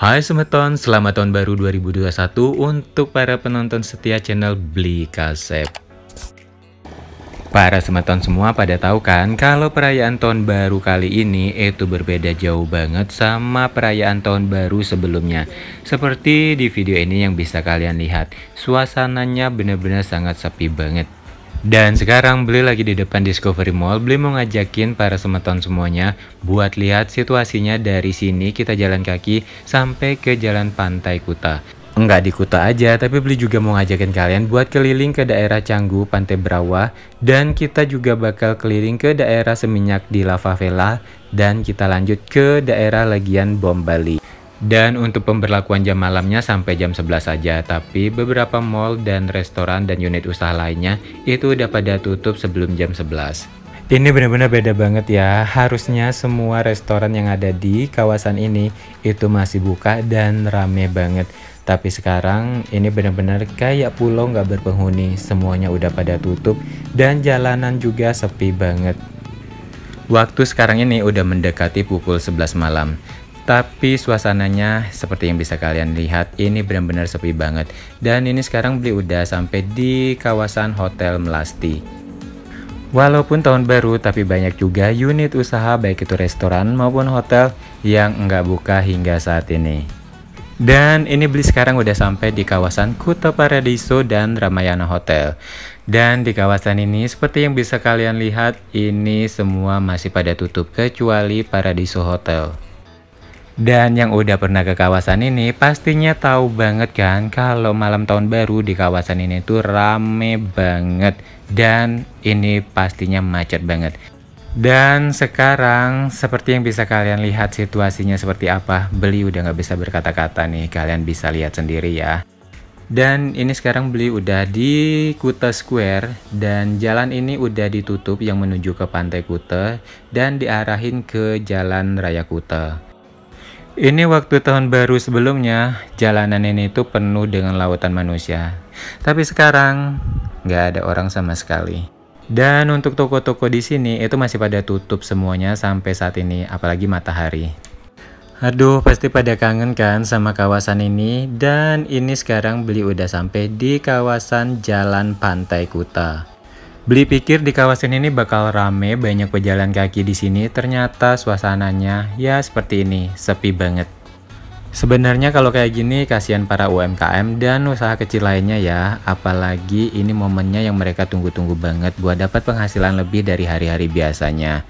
Hai Semeton, selamat tahun baru 2021 untuk para penonton setia channel Beli Kasep. Para Semeton semua pada tahu kan kalau perayaan tahun baru kali ini itu berbeda jauh banget sama perayaan tahun baru sebelumnya. Seperti di video ini yang bisa kalian lihat, suasananya benar-benar sangat sepi banget. Dan sekarang Beli lagi di depan Discovery Mall. Beli mau ngajakin para Semeton semuanya buat lihat situasinya dari sini kita jalan kaki sampai ke Jalan Pantai Kuta. Enggak di Kuta aja, tapi Beli juga mau ngajakin kalian buat keliling ke daerah Canggu, Pantai Brawa, dan kita juga bakal keliling ke daerah Seminyak di La Favela, dan kita lanjut ke daerah Legian Bom Bali. Dan untuk pemberlakuan jam malamnya sampai jam 11 saja, tapi beberapa mall dan restoran dan unit usaha lainnya itu udah pada tutup sebelum jam 11. Ini benar-benar beda banget ya, harusnya semua restoran yang ada di kawasan ini itu masih buka dan rame banget. Tapi sekarang ini benar-benar kayak pulau nggak berpenghuni, semuanya udah pada tutup dan jalanan juga sepi banget. Waktu sekarang ini udah mendekati pukul 11 malam. Tapi suasananya seperti yang bisa kalian lihat ini benar-benar sepi banget. Dan ini sekarang Beli udah sampai di kawasan Hotel Melasti. Walaupun tahun baru tapi banyak juga unit usaha baik itu restoran maupun hotel yang nggak buka hingga saat ini. Dan ini Beli sekarang udah sampai di kawasan Kuta Paradiso dan Ramayana Hotel. Dan di kawasan ini seperti yang bisa kalian lihat ini semua masih pada tutup kecuali Paradiso Hotel. Dan yang udah pernah ke kawasan ini pastinya tahu banget kan kalau malam tahun baru di kawasan ini tuh rame banget. Dan ini pastinya macet banget. Dan sekarang seperti yang bisa kalian lihat situasinya seperti apa, Beli udah nggak bisa berkata-kata nih, kalian bisa lihat sendiri ya. Dan ini sekarang Beli udah di Kuta Square dan jalan ini udah ditutup yang menuju ke Pantai Kuta dan diarahin ke Jalan Raya Kuta. Ini waktu tahun baru sebelumnya, jalanan ini tuh penuh dengan lautan manusia. Tapi sekarang nggak ada orang sama sekali. Dan untuk toko-toko di sini itu masih pada tutup semuanya sampai saat ini, apalagi Matahari. Aduh, pasti pada kangen kan sama kawasan ini. Dan ini sekarang Beli udah sampai di kawasan Jalan Pantai Kuta. Beli pikir di kawasan ini bakal rame, banyak pejalan kaki di sini. Ternyata suasananya ya seperti ini, sepi banget. Sebenarnya kalau kayak gini kasihan para UMKM dan usaha kecil lainnya ya. Apalagi ini momennya yang mereka tunggu-tunggu banget buat dapat penghasilan lebih dari hari-hari biasanya.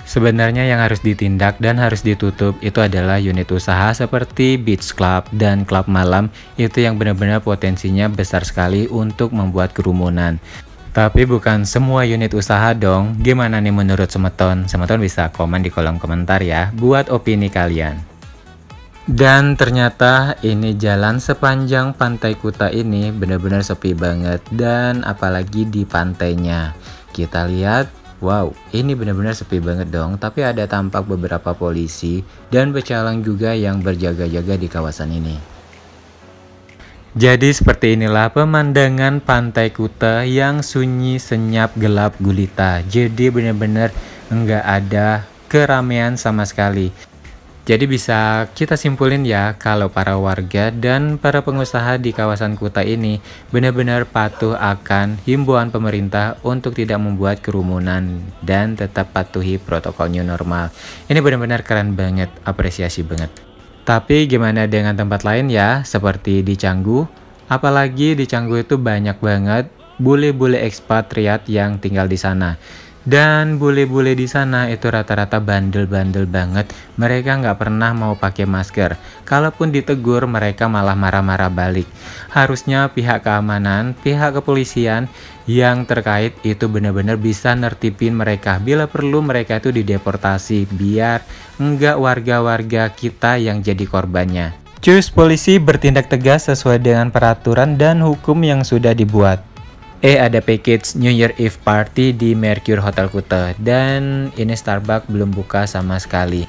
Sebenarnya yang harus ditindak dan harus ditutup itu adalah unit usaha seperti beach club dan klub malam. Itu yang benar-benar potensinya besar sekali untuk membuat kerumunan. Tapi bukan semua unit usaha dong. Gimana nih menurut Semeton? Semeton bisa komen di kolom komentar ya buat opini kalian. Dan ternyata ini jalan sepanjang Pantai Kuta ini benar-benar sepi banget. Dan apalagi di pantainya. Kita lihat, wow, ini benar-benar sepi banget dong. Tapi ada tampak beberapa polisi dan pecalang juga yang berjaga-jaga di kawasan ini. Jadi seperti inilah pemandangan Pantai Kuta yang sunyi, senyap, gelap, gulita. Jadi benar-benar enggak ada keramaian sama sekali. Jadi bisa kita simpulin ya kalau para warga dan para pengusaha di kawasan Kuta ini benar-benar patuh akan himbauan pemerintah untuk tidak membuat kerumunan dan tetap patuhi protokol new normal. Ini benar-benar keren banget, apresiasi banget. Tapi gimana dengan tempat lain ya, seperti di Canggu? Apalagi di Canggu itu banyak banget bule-bule ekspatriat yang tinggal di sana. Dan bule-bule di sana itu rata-rata bandel-bandel banget. Mereka nggak pernah mau pakai masker. Kalaupun ditegur, mereka malah marah-marah balik. Harusnya pihak keamanan, pihak kepolisian yang terkait itu benar-benar bisa nertipin mereka. Bila perlu mereka itu dideportasi biar enggak warga-warga kita yang jadi korbannya. Cus, polisi bertindak tegas sesuai dengan peraturan dan hukum yang sudah dibuat. Ada package New Year Eve Party di Mercure Hotel Kuta. Dan ini Starbucks belum buka sama sekali.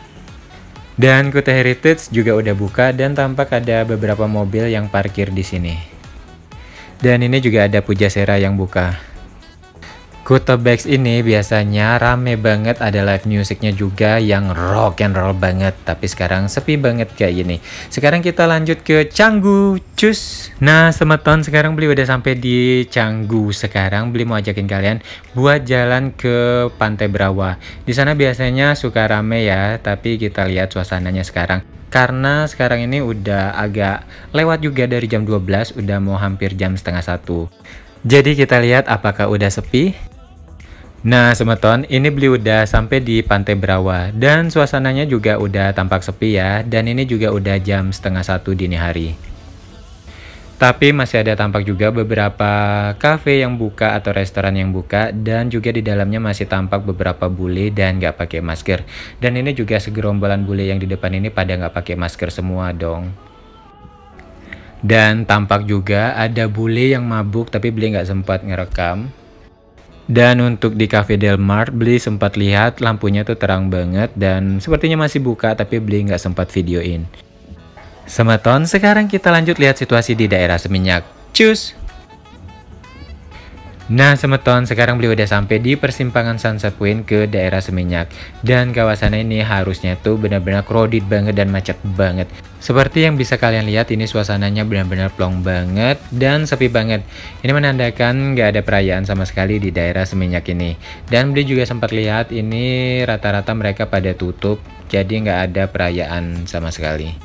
Dan Kuta Heritage juga udah buka dan tampak ada beberapa mobil yang parkir di sini. Dan ini juga ada Pujasera yang buka. Kuta Bags ini biasanya rame banget, ada live musiknya juga yang rock and roll banget. Tapi sekarang sepi banget kayak gini. Sekarang kita lanjut ke Canggu, cus. Nah, semeton sekarang beli udah sampai di Canggu. Sekarang beli mau ajakin kalian buat jalan ke Pantai Brawa. Di sana biasanya suka rame ya, tapi kita lihat suasananya sekarang. Karena sekarang ini udah agak lewat juga dari jam 12, udah mau hampir jam setengah 1. Jadi kita lihat apakah udah sepi. Nah, semeton, ini beli udah sampai di Pantai Brawa dan suasananya juga udah tampak sepi ya, dan ini juga udah jam setengah 1 dini hari. Tapi masih ada tampak juga beberapa kafe yang buka atau restoran yang buka, dan juga di dalamnya masih tampak beberapa bule dan nggak pakai masker. Dan ini juga segerombolan bule yang di depan ini pada nggak pakai masker semua dong. Dan tampak juga ada bule yang mabuk tapi beli nggak sempat ngerekam. Dan untuk di Cafe Del Mar, beli sempat lihat lampunya tuh terang banget dan sepertinya masih buka tapi beli nggak sempat videoin. Semeton, sekarang kita lanjut lihat situasi di daerah Seminyak. Cus! Nah, semeton, sekarang beliau udah sampai di persimpangan Sunset Point ke daerah Seminyak. Dan kawasan ini harusnya tuh benar-benar crowded banget dan macet banget. Seperti yang bisa kalian lihat, ini suasananya benar-benar plong banget dan sepi banget. Ini menandakan nggak ada perayaan sama sekali di daerah Seminyak ini. Dan beliau juga sempat lihat ini rata-rata mereka pada tutup, jadi nggak ada perayaan sama sekali.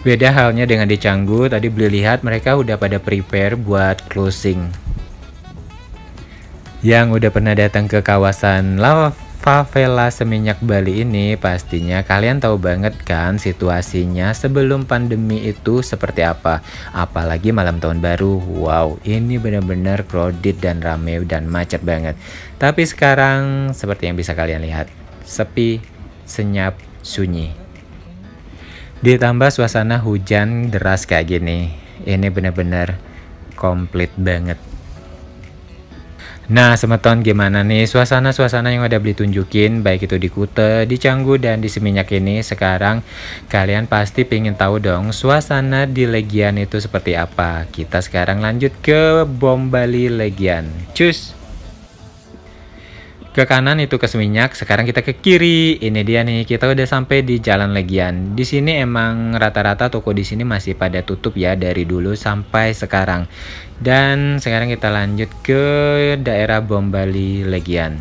Beda halnya dengan di Canggu, tadi beliau lihat mereka udah pada prepare buat closing. Yang udah pernah datang ke kawasan Lava Favela Seminyak Bali ini, pastinya kalian tahu banget kan situasinya sebelum pandemi itu seperti apa. Apalagi malam tahun baru, wow, ini benar-benar crowded dan rame dan macet banget. Tapi sekarang seperti yang bisa kalian lihat, sepi, senyap, sunyi. Ditambah suasana hujan deras kayak gini, ini benar-benar komplit banget. Nah, semeton, gimana nih suasana-suasana yang udah beli tunjukin, baik itu di Kuta, di Canggu, dan di Seminyak ini. Sekarang kalian pasti pengen tahu dong suasana di Legian itu seperti apa. Kita sekarang lanjut ke Bom Bali Legian. Cus! Ke kanan itu ke Seminyak, sekarang kita ke kiri. Ini dia nih, kita udah sampai di Jalan Legian. Di sini emang rata-rata toko di sini masih pada tutup ya dari dulu sampai sekarang. Dan sekarang kita lanjut ke daerah Bom Bali Legian.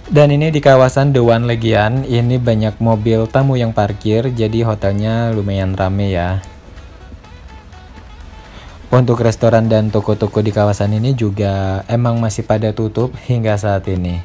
Dan ini di kawasan The One Legian, ini banyak mobil tamu yang parkir, jadi hotelnya lumayan rame ya. Untuk restoran dan toko-toko di kawasan ini juga emang masih pada tutup hingga saat ini.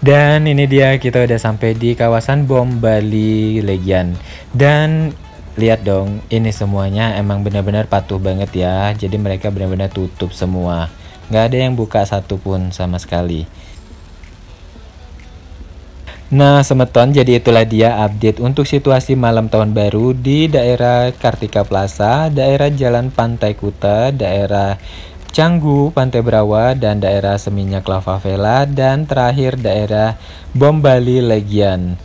Dan ini dia, kita udah sampai di kawasan Bom Bali Legian. Dan lihat dong, ini semuanya emang benar-benar patuh banget ya. Jadi mereka benar-benar tutup semua. Nggak ada yang buka satupun sama sekali. Nah, semeton, jadi itulah dia update untuk situasi malam tahun baru di daerah Kartika Plaza, daerah Jalan Pantai Kuta, daerah Canggu, Pantai Brawa, dan daerah Seminyak Lava Favela, dan terakhir daerah Bom Bali Legian.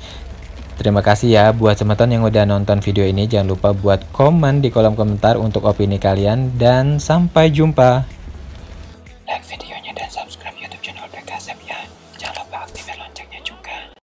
Terima kasih ya buat semeton yang udah nonton video ini. Jangan lupa buat komen di kolom komentar untuk opini kalian, dan sampai jumpa.